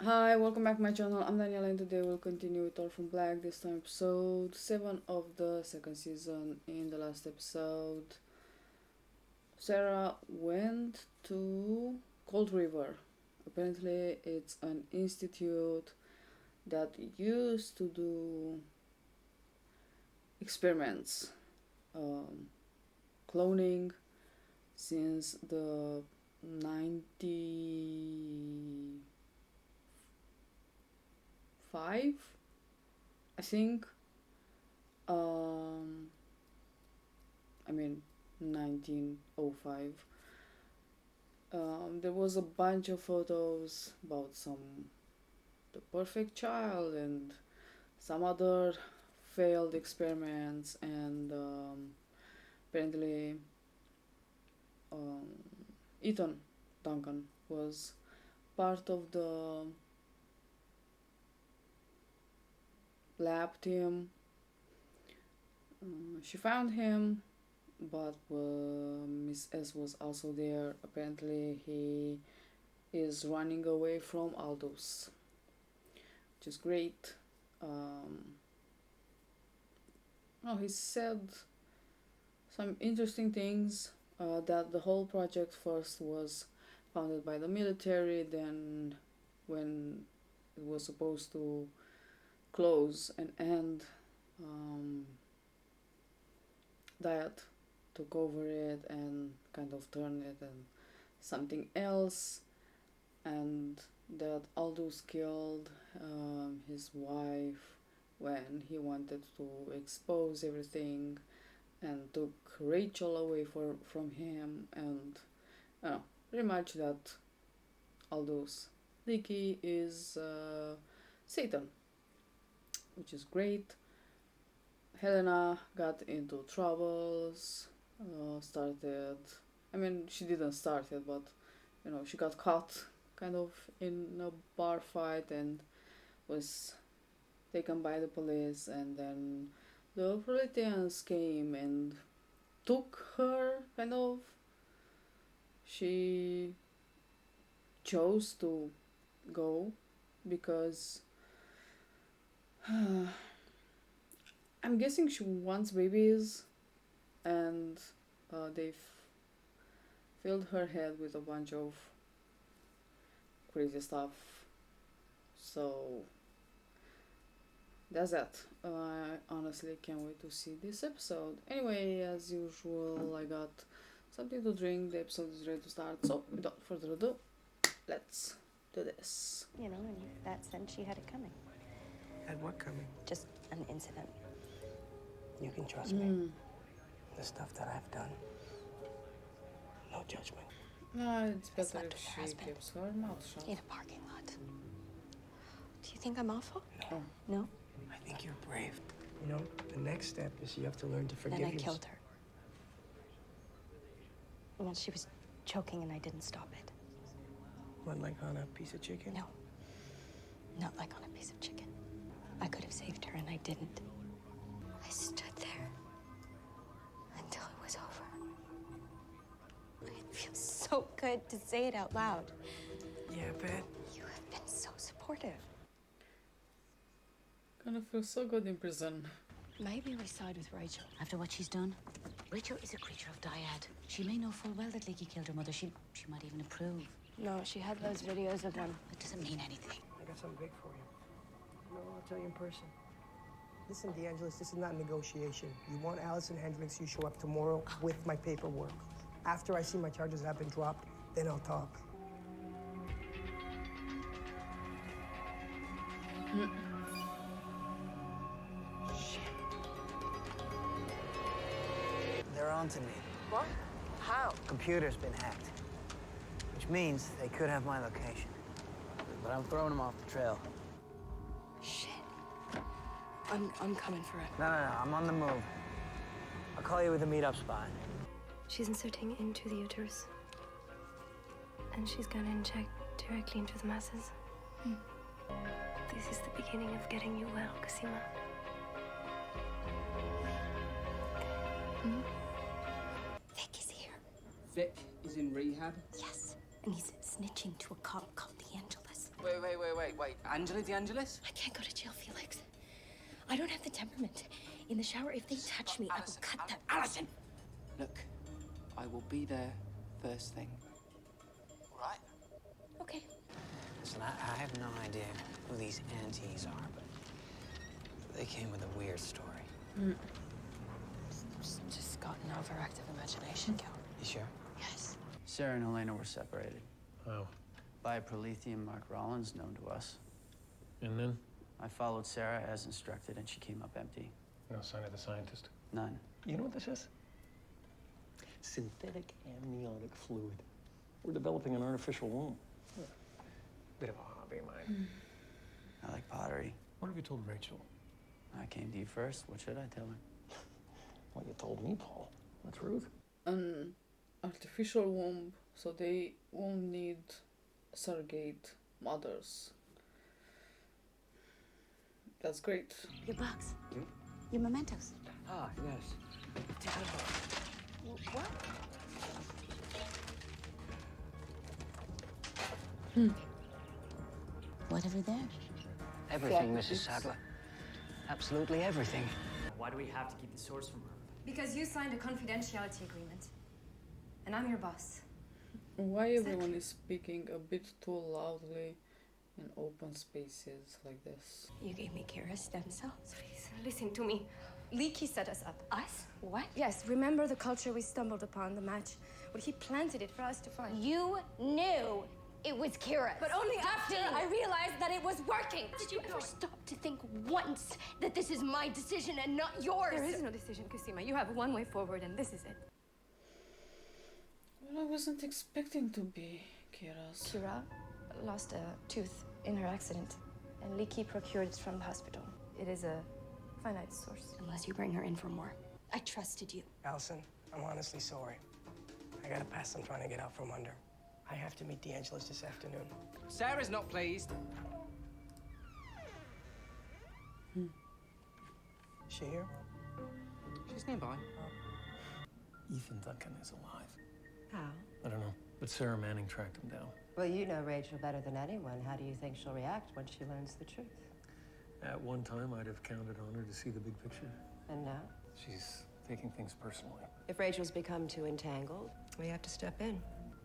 Hi, welcome back to my channel. I'm Daniela and today we'll continue with Orphan Black, this time episode 7 of the second season. In the last episode, Sarah went to Cold River. Apparently it's an institute that used to do experiments, cloning since the 95, I think. I mean 1905. There was a bunch of photos about the perfect child and some other failed experiments, and apparently um, Ethan Duncan was part of the lab team. She found him, but Miss S was also there. Apparently, he is running away from Aldous, which is great. He said some interesting things. That the whole project first was founded by the military, then when it was supposed to close and end, Diet took over it and kind of turned it into something else, and that Aldous killed his wife when he wanted to expose everything and took Rachel away from him, and pretty much that Aldous Leakey is Satan, which is great. Helena got into troubles, she didn't start it, but she got caught kind of in a bar fight and was taken by the police, and then the Proletheans came and took her, kind of. She chose to go because I'm guessing she wants babies, and they've filled her head with a bunch of crazy stuff. So that's that. I honestly can't wait to see this episode. Anyway, as usual, I got something to drink. The episode is ready to start. So without further ado, let's do this. In that sense, she had it coming. Had what coming? Just an incident. You can trust me. The stuff that I've done. No judgment. No, it's better slept if with her she husband. keeps her mouth shut. In a parking lot. Do you think I'm awful? No. No? I think you're brave. The next step is you have to learn to forgive Then I yourself. killed her. Well, she was choking and I didn't stop it. What, like on a piece of chicken? No. Not like on a piece of chicken. I could have saved her and I didn't. I stood there until it was over. It feels so good to say it out loud. Yeah, I bet. You have been so supportive. Kind of feels so good in prison. Maybe we side with Rachel. After what she's done, Rachel is a creature of Dyad. She may know full well that Leakey killed her mother. She might even approve. No, she had those videos of them. It doesn't mean anything. I got something big for you. I'll tell you in person. Listen, DeAngelis, this is not negotiation. You want Allison Hendricks, you show up tomorrow with my paperwork. After I see my charges have been dropped, then I'll talk. They're on to me. What? How? Computer's been hacked, which means they could have my location. But I'm throwing them off the trail. Shit. I'm coming for it. No, I'm on the move. I'll call you with a meetup spot. She's inserting into the uterus. And she's gonna inject directly into the masses. This is the beginning of getting you well, Cosima. Vic is here. Vic is in rehab? Yes. And he's snitching to a cop called DeAngelis. Wait. Angela DeAngelis? I can't go to jail, Felix. I don't have the temperament. In the shower, if they touch me, I will cut them. Allison! Look, I will be there first thing. All right? Okay. Listen, I have no idea who these aunties are, but they came with a weird story. Just got an overactive imagination, Cal. You sure? Yes. Sarah and Helena were separated. Oh. By a Prolethean Mark Rollins known to us. And then? I followed Sarah as instructed, and she came up empty. No sign of the scientist. None. You know what this is? Synthetic amniotic fluid. We're developing an artificial womb. Bit of a hobby of mine. I like pottery. What have you told Rachel? I came to you first. What should I tell her? What you told me, Paul. The truth. An artificial womb, so they won't need surrogate mothers. That's great. Your box. Your mementos. Ah, yes. What? Whatever there. Everything, Mrs. Sadler. Absolutely everything. Why do we have to keep the source from her? Because you signed a confidentiality agreement. And I'm your boss. Why everyone is speaking a bit too loudly in open spaces like this? You gave me Kira's stem cells. Please, listen to me. Leaky set us up. Us? What? Yes, remember the culture we stumbled upon, the match? Well, he planted it for us to find. You knew it was Kira's. But only after I realized that it was working. Did you ever stop to think once that this is my decision and not yours? There is no decision, Kusima. You have one way forward, and this is it. Well, I wasn't expecting to be Kira's. Kira lost a tooth in her accident, and Leaky procured it from the hospital. It is a finite source. Unless you bring her in for more. I trusted you. Allison, I'm honestly sorry. I got a past I'm trying to get out from under. I have to meet DeAngelis this afternoon. Sarah's not pleased. Is she here? She's nearby. Ethan Duncan is alive. How? I don't know, but Sarah Manning tracked him down. Well, you know Rachel better than anyone. How do you think she'll react when she learns the truth? At one time, I'd have counted on her to see the big picture. And now? She's taking things personally. If Rachel's become too entangled, we have to step in.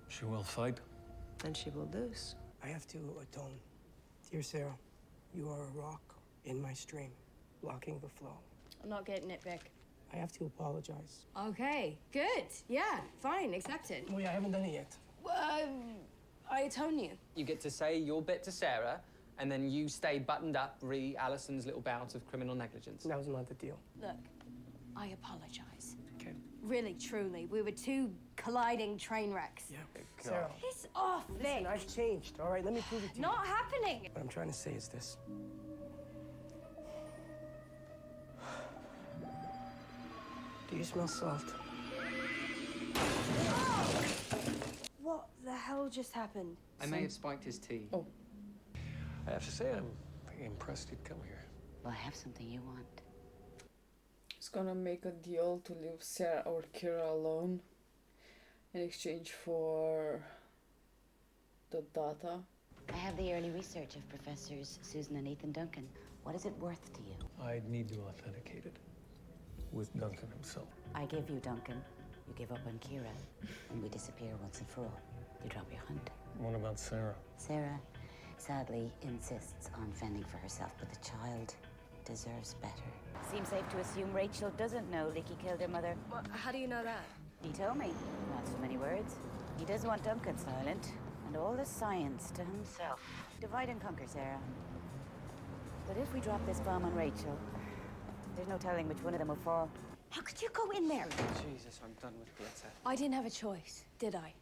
She will fight. And she will lose. I have to atone. Dear Sarah, you are a rock in my stream, blocking the flow. I'm not getting it, Vic. I have to apologize. Okay, good. Yeah, fine, accepted. Wait, I haven't done it yet. I atone you. You get to say your bit to Sarah, and then you stay buttoned up, re Allison's little bout of criminal negligence. That was not the deal. Look, I apologize. Okay. Really, truly, we were two colliding train wrecks. Yeah. Sarah, Piss off, Vic. listen, I've changed, all right? Let me prove it to you. Not happening. What I'm trying to say is this. Do you smell salt? What the hell just happened? I may have spiked his tea. Oh, I have to say, I'm impressed you'd come here. Well, I have something you want. he's gonna make a deal to leave Sarah or Kira alone in exchange for the data. I have the early research of Professors Susan and Ethan Duncan. What is it worth to you? I'd need to authenticate it with Duncan himself. I give you Duncan. You give up on Kira, and we disappear once and for all. You drop your hunt. What about Sarah? Sarah sadly insists on fending for herself, but the child deserves better. Seems safe to assume Rachel doesn't know Licky killed her mother. Well, how do you know that? He told me, not so many words. He does want Duncan silent, and all the science to himself. Divide and conquer, Sarah. But if we drop this bomb on Rachel, there's no telling which one of them will fall. How could you go in there? Jesus, I'm done with glitter. I didn't have a choice, did I?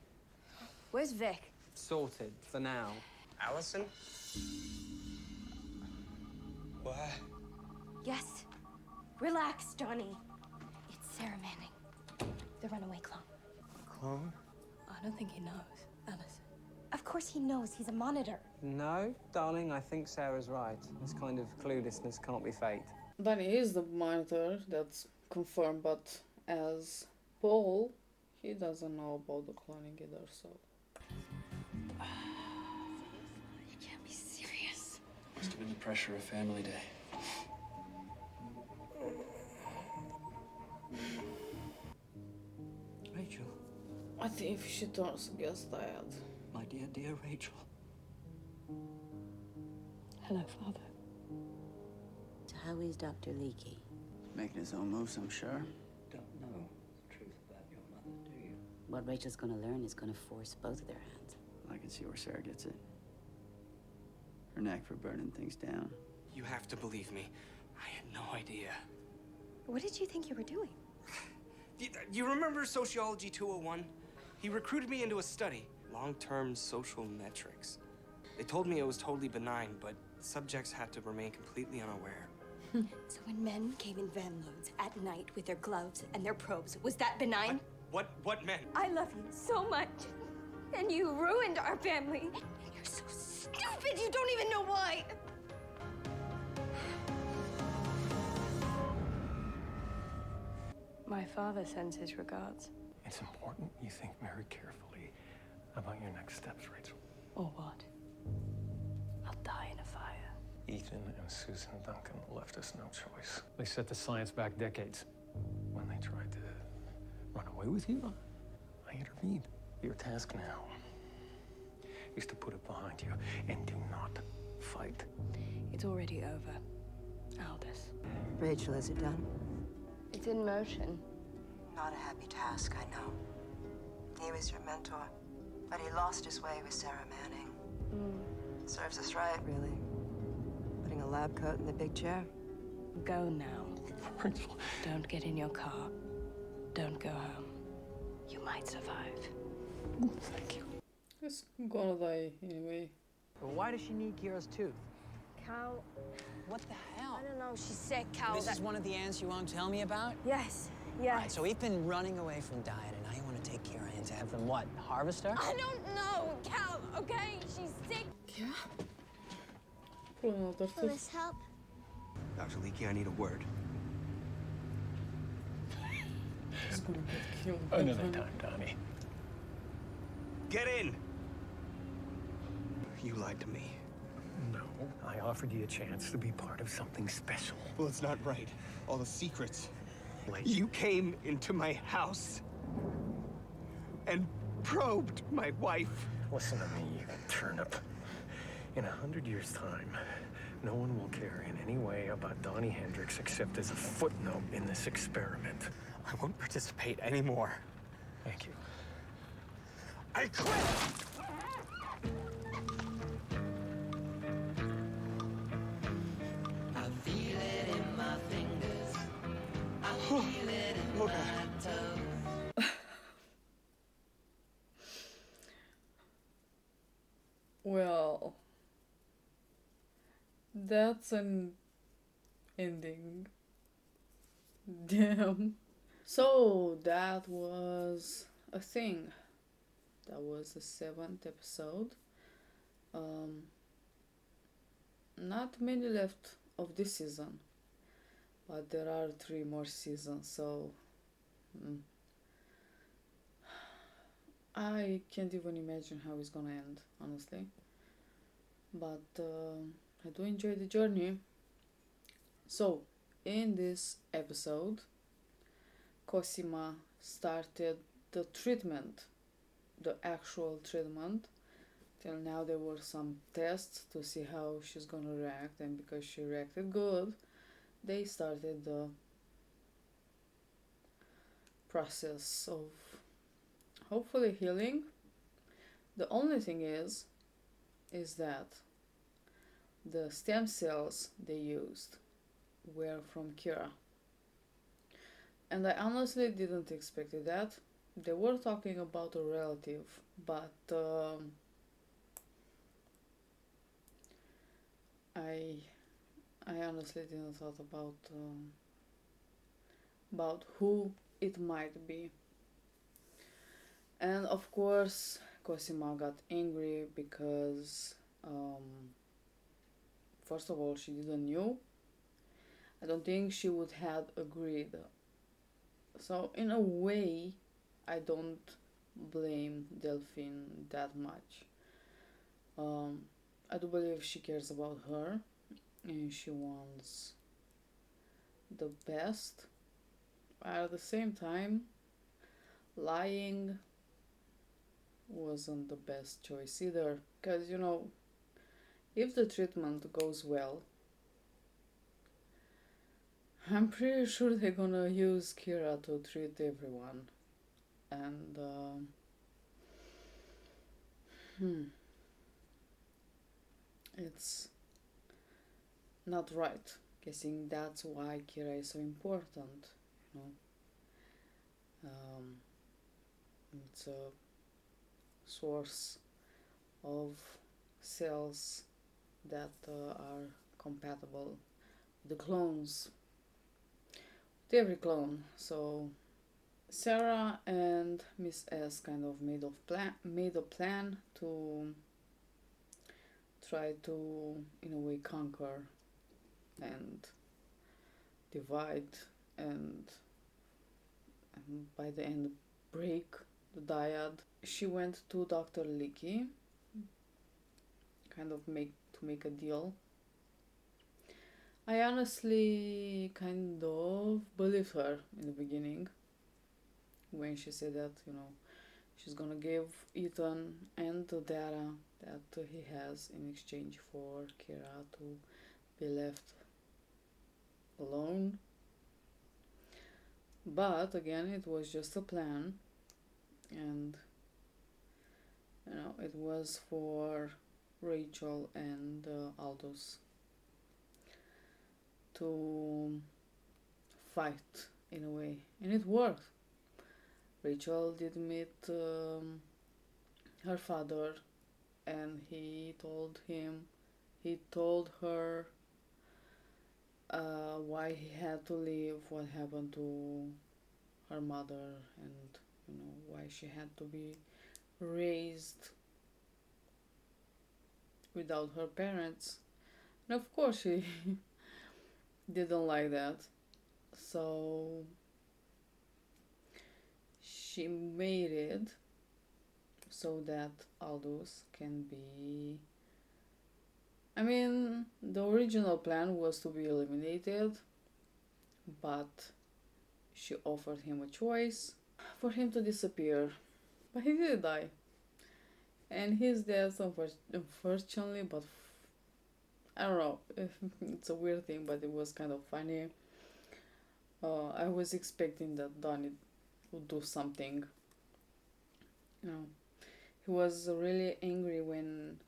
Where's Vic? Sorted, for now. Allison? What? Yes. Relax, Johnny. It's Sarah Manning, the runaway clone. Clone? I don't think he knows, Allison. Of course he knows. He's a monitor. No, darling, I think Sarah's right. This kind of cluelessness can't be fate. Danny is the monitor, that's confirmed, but as Paul, he doesn't know about the cloning either, so. You can't be Given the pressure of family day. Rachel. I think she turns against Dad. My dear Rachel. Hello, Father. So how is Dr. Leakey? Making his own moves, I'm sure. Don't know the truth about your mother, do you? What Rachel's gonna learn is gonna force both of their hands. I can see where Sarah gets it. Her knack for burning things down. You have to believe me. I had no idea. What did you think you were doing? You remember Sociology 201? He recruited me into a study, long-term social metrics. They told me it was totally benign, but subjects had to remain completely unaware. So when men came in van loads at night with their gloves and their probes, was that benign? What men? I love you so much. And you ruined our family. You're so stupid, you don't even know why. My father sends his regards. It's important you think very carefully about your next steps, Rachel. Or what? I'll die in a fire. Ethan and Susan Duncan left us no choice. They set the science back decades. When they tried to run away with you, I intervened. Your task now is to put it behind you and do not fight. It's already over, Aldous. Rachel, is it done? It's in motion. Not a happy task, I know. He was your mentor, but he lost his way with Sarah Manning. Serves us right, really. Putting a lab coat in the big chair. Go now. Rachel. Don't get in your car. Don't go home. You might survive. Thank you. He's gonna die anyway. But why does she need Kira's tooth? Cal, What the hell? I don't know. She's sick, Cal. This is one of the ants you won't tell me about? Yes, All yes. right, so we've been running away from diet, and now you want to take Kira in to have them what, harvest her? I don't know, Cal, okay? She's sick. Yeah. Will this help? Dr. Leakey, I need a word. He's gonna get killed. Another time, Donnie. Get in! You lied to me. No, I offered you a chance to be part of something special. Well, it's not right. All the secrets. Like You came into my house and probed my wife. Listen to me, you turnip. In 100 years' time, no one will care in any way about Donnie Hendricks except as a footnote in this experiment. I won't participate anymore. Thank you. I quit! I feel it in my fingers. I feel it in my toes. Well, that's an ending. Damn. So that was a thing. That was the 7th episode. Not many left of this season, but there are 3 more seasons, so I can't even imagine how it's gonna end, honestly. But I do enjoy the journey. So, in this episode, Cosima started the treatment, the actual treatment. Till now there were some tests to see how she's gonna react, and because she reacted good, they started the process of hopefully healing. The only thing is that the stem cells they used were from Kira. And I honestly didn't expect that. They were talking about a relative, but I honestly didn't thought about who it might be. And of course, Cosima got angry because first of all, she didn't know. I don't think she would have agreed. So in a way, I don't blame Delphine that much. I do believe she cares about her and she wants the best. At the same time, lying wasn't the best choice either. Because, you know, if the treatment goes well, I'm pretty sure they're gonna use Kira to treat everyone. And, it's not right. Guessing that's why Kira is so important, you know. It's a source of cells that are compatible with the clones, with every clone. So Sarah and Miss S kind of made a plan to try to, in a way, conquer and divide and by the end break the dyad. She went to Dr. Leakey, kind of make a deal. I honestly kind of believed her in the beginning when she said that, you know, she's gonna give Ethan and the data that he has in exchange for Kira to be left alone. But again, it was just a plan, and you know, it was for Rachel and Aldous to fight in a way, and it worked. Rachel did meet her father, and he told her why he had to leave, what happened to her mother, and you know why she had to be raised without her parents. And of course she didn't like that, so she made it so that Aldous can be, I mean, the original plan was to be eliminated, but she offered him a choice for him to disappear, but he did die. And his death, unfortunately, but I don't know, it's a weird thing, but it was kind of funny. I was expecting that Donnie would do something. You know, he was really angry when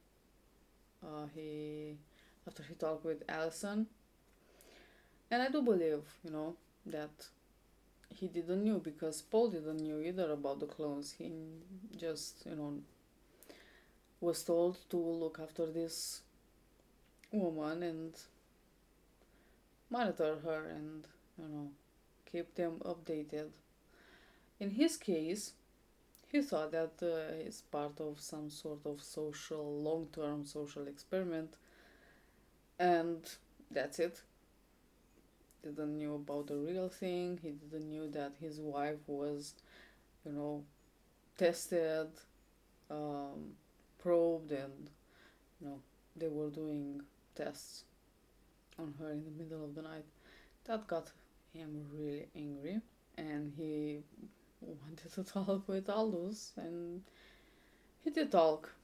after he talked with Allison, and I do believe, you know, that he didn't knew, because Paul didn't knew either about the clones. He just, you know, was told to look after this woman and monitor her and, you know, keep them updated. In his case, he thought that it's part of some sort of long-term social experiment, and that's it. Didn't knew about the real thing. He didn't knew that his wife was, you know, tested, probed, and you know they were doing tests on her in the middle of the night. That got him really angry, and he wanted to talk with Aldous, and he did talk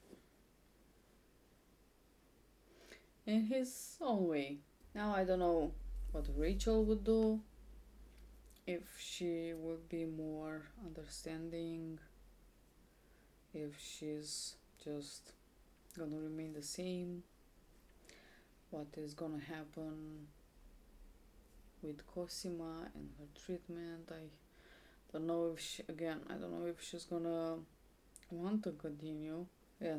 in his own way. Now I don't know what Rachel would do, if she would be more understanding, if she's just gonna remain the same, what is gonna happen with Cosima and her treatment. I don't know if I don't know if she's gonna want to continue. Yeah,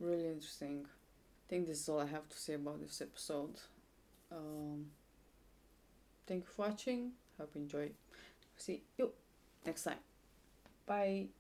really interesting. I think this is all I have to say about this episode. Thank you for watching. Hope you enjoyed. See you next time. Bye.